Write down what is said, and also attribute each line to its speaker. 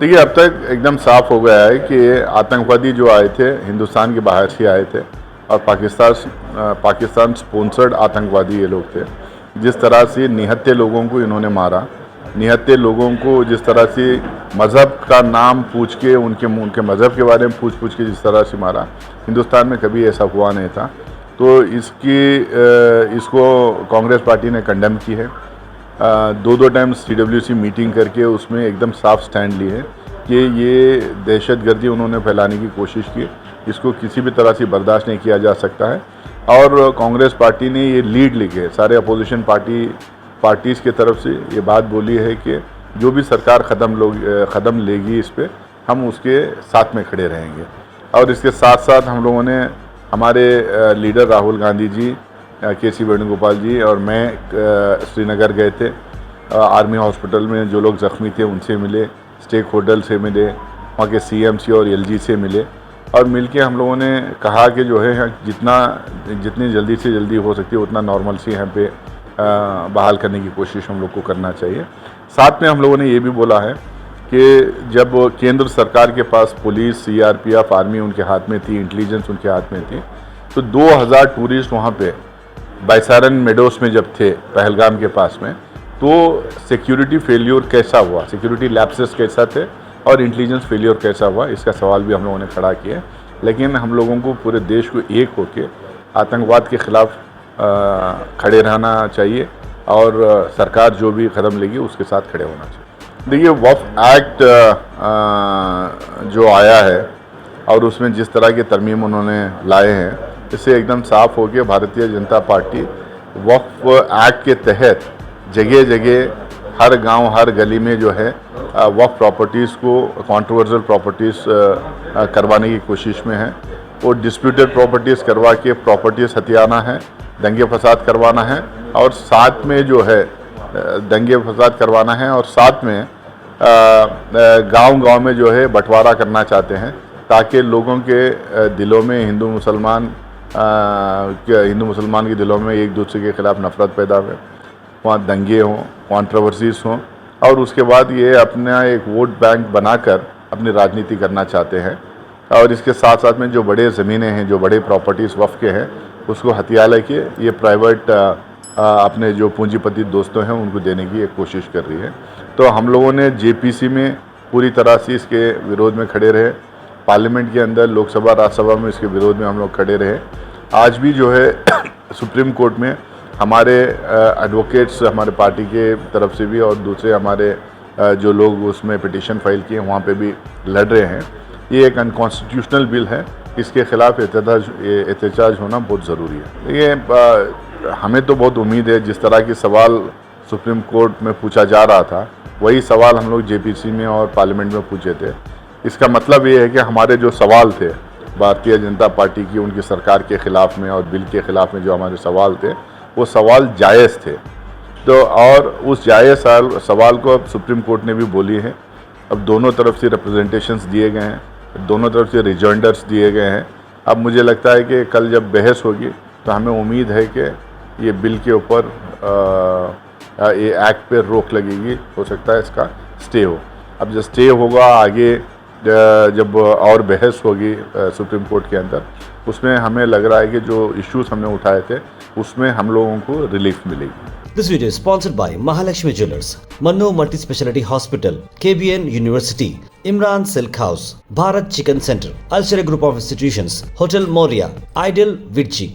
Speaker 1: देखिए, अब तक एकदम साफ हो गया है कि आतंकवादी जो आए थे हिंदुस्तान के बाहर से आए थे और पाकिस्तान स्पॉन्सर्ड आतंकवादी ये लोग थे। जिस तरह से निहत्थे लोगों को इन्होंने मारा, निहत्थे लोगों को जिस तरह से मज़हब का नाम पूछ के उनके मज़हब के बारे में पूछ के जिस तरह से मारा, हिंदुस्तान में कभी ऐसा हुआ नहीं था। तो इसको कांग्रेस पार्टी ने कंडेम की है। दो टाइम CWC मीटिंग करके उसमें एकदम साफ स्टैंड ली है कि ये दहशतगर्दी उन्होंने फैलाने की कोशिश की, इसको किसी भी तरह से बर्दाश्त नहीं किया जा सकता है। और कांग्रेस पार्टी ने ये लीड लेके सारे अपोजिशन पार्टीज़ की तरफ से ये बात बोली है कि जो भी सरकार कदम लेगी इस पर हम उसके साथ में खड़े रहेंगे। और इसके साथ साथ हम लोगों ने हमारे लीडर राहुल गांधी जी, KC वेणुगोपाल जी और मैं श्रीनगर गए थे। आर्मी हॉस्पिटल में जो लोग ज़ख्मी थे उनसे मिले, स्टेक होल्डर से मिले, वहाँ के CMC और LG से मिले और मिलके हम लोगों ने कहा कि जो है जितनी जल्दी से जल्दी हो सकती है उतना नॉर्मल सी यहाँ पे बहाल करने की कोशिश हम लोग को करना चाहिए। साथ में हम लोगों ने ये भी बोला है कि जब केंद्र सरकार के पास पुलिस, CRPF, आर्मी उनके हाथ में थी, इंटेलिजेंस उनके हाथ में थी, तो 2000 टूरिस्ट वहाँ पे बाइसारन मेडोस में जब थे पहलगाम के पास में, तो सिक्योरिटी फेल्योर कैसा हुआ, सिक्योरिटी लैप्सेस कैसा थे और इंटेलिजेंस फेल्योर कैसा हुआ, इसका सवाल भी हम लोगों ने खड़ा किया। लेकिन हम लोगों को पूरे देश को एक होके आतंकवाद के ख़िलाफ़ खड़े रहना चाहिए और सरकार जो भी कदम लेगी उसके साथ खड़े होना चाहिए। देखिए, वक्फ एक्ट जो आया है और उसमें जिस तरह के तरमीम उन्होंने लाए हैं, इससे एकदम साफ हो गया भारतीय जनता पार्टी वक्फ एक्ट के तहत जगह जगह हर गांव, हर गली में जो है वक्फ प्रॉपर्टीज़ को, कंट्रोवर्शियल प्रॉपर्टीज़ करवाने की कोशिश में है। वो डिस्प्यूटेड प्रॉपर्टीज़ करवा के प्रॉपर्टीज़ हथियाना है, दंगे फसाद करवाना है और साथ में जो है दंगे फसाद करवाना है और साथ में गांव-गांव में जो है बंटवारा करना चाहते हैं ताकि लोगों के दिलों में हिंदू मुसलमान के दिलों में एक दूसरे के खिलाफ नफरत पैदा हो, वहाँ दंगे हों, कंट्रोवर्सीज हों और उसके बाद ये अपना एक वोट बैंक बनाकर अपनी राजनीति करना चाहते हैं। और इसके साथ साथ में जो बड़े ज़मीनें हैं, जो बड़े प्रॉपर्टीज़ वफ़ के हैं, उसको हथिया लेके ये प्राइवेट अपने जो पूंजीपति दोस्तों हैं उनको देने की एक कोशिश कर रही है। तो हम लोगों ने JPC में पूरी तरह से इसके विरोध में खड़े रहे, पार्लियामेंट के अंदर, लोकसभा, राज्यसभा में इसके विरोध में हम लोग खड़े रहे। आज भी जो है सुप्रीम कोर्ट में हमारे एडवोकेट्स, हमारे पार्टी के तरफ से भी और दूसरे हमारे जो लोग उसमें पिटीशन फाइल किए वहाँ पे भी लड़ रहे हैं। ये एक अनकॉन्स्टिट्यूशनल बिल है, इसके खिलाफ एहतजाज होना बहुत ज़रूरी है। ये हमें तो बहुत उम्मीद है, जिस तरह के सवाल सुप्रीम कोर्ट में पूछा जा रहा था वही सवाल हम लोग JPC में और पार्लियामेंट में पूछे थे। इसका मतलब ये है कि हमारे जो सवाल थे भारतीय जनता पार्टी की, उनकी सरकार के ख़िलाफ़ में और बिल के ख़िलाफ़ में जो हमारे सवाल थे वो सवाल जायज़ थे। तो और उस जायज़ सवाल को अब सुप्रीम कोर्ट ने भी बोली है। अब दोनों तरफ से रिप्रेजेंटेशंस दिए गए हैं, दोनों तरफ से रिजॉइंडर्स दिए गए हैं। अब मुझे लगता है कि कल जब बहस होगी तो हमें उम्मीद है कि ये बिल के ऊपर ये एक्ट पे रोक लगेगी, हो सकता है इसका स्टे हो। अब जब स्टे होगा आगे जब और बहस होगी सुप्रीम कोर्ट के अंदर, उसमें हमें लग रहा है कि जो इश्यूज हमने उठाए थे उसमें हम लोगों को रिलीफ मिलेगी।
Speaker 2: This video is sponsored by Mahalakshmi Jewelers, Manno Multi Speciality Hospital, KBN University, Imran Silk House, Bharat Chicken Center, Al Sharia Group of Institutions, Hotel Moria, Ideal Virchi.